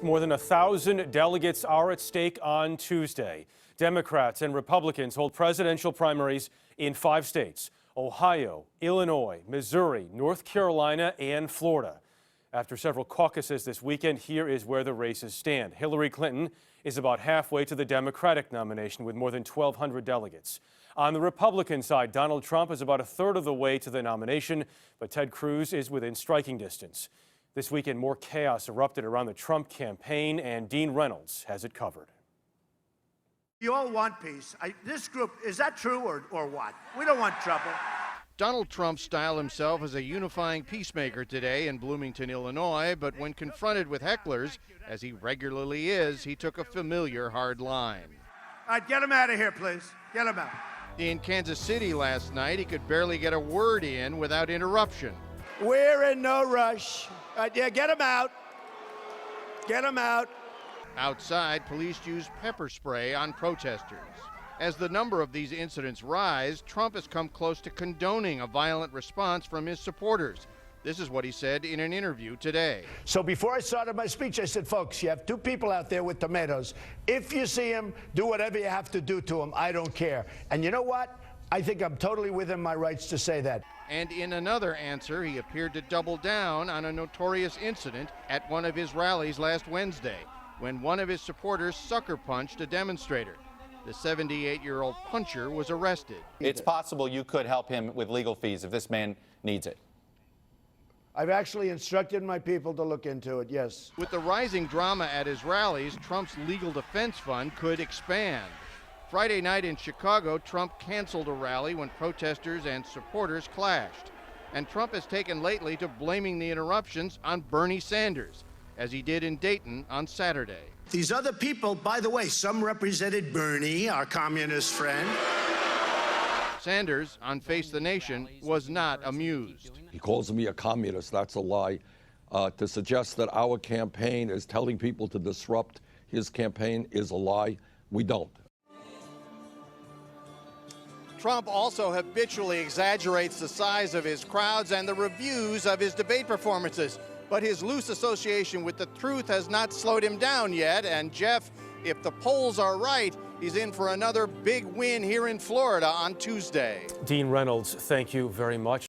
More than 1,000 delegates are at stake on Tuesday. Democrats and Republicans hold presidential primaries in 5 states: Ohio, Illinois, Missouri, North Carolina, and Florida. After several caucuses this weekend, here is where the races stand. Hillary Clinton is about halfway to the Democratic nomination with more than 1,200 delegates. On the Republican side, Donald Trump is about a third of the way to the nomination, but Ted Cruz is within striking distance. This weekend, more chaos erupted around the Trump campaign, and Dean Reynolds has it covered. You all want peace. This group, is that true or what? We don't want trouble. Donald Trump styled himself as a unifying peacemaker today in Bloomington, Illinois, but when confronted with hecklers, as he regularly is, he took a familiar hard line. All right, get him out of here, please. Get him out. In Kansas City last night, he could barely get a word in without interruption. We're in no rush. Yeah, get him out. Get him out. Outside, police used pepper spray on protesters. As the number of these incidents rise, Trump has come close to condoning a violent response from his supporters. This is what he said in an interview today. So before I started my speech, I said, folks, you have 2 people out there with tomatoes. If you see them, do whatever you have to do to them. I don't care. And you know what? I think I'm totally within my rights to say that. And in another answer, he appeared to double down on a notorious incident at one of his rallies last Wednesday, when one of his supporters sucker punched a demonstrator. The 78-year-old puncher was arrested. It's possible you could help him with legal fees if this man needs it. I've actually instructed my people to look into it, yes. With the rising drama at his rallies, Trump's legal defense fund could expand. Friday night in Chicago, Trump canceled a rally when protesters and supporters clashed. And Trump has taken lately to blaming the interruptions on Bernie Sanders, as he did in Dayton on Saturday. These other people, by the way, some represented Bernie, our communist friend. Sanders, on Face the Nation, was not amused. He calls me a communist. That's a lie. To suggest that our campaign is telling people to disrupt his campaign is a lie. We don't. Trump also habitually exaggerates the size of his crowds and the reviews of his debate performances. But his loose association with the truth has not slowed him down yet. And Jeff, if the polls are right, he's in for another big win here in Florida on Tuesday. Dean Reynolds, thank you very much.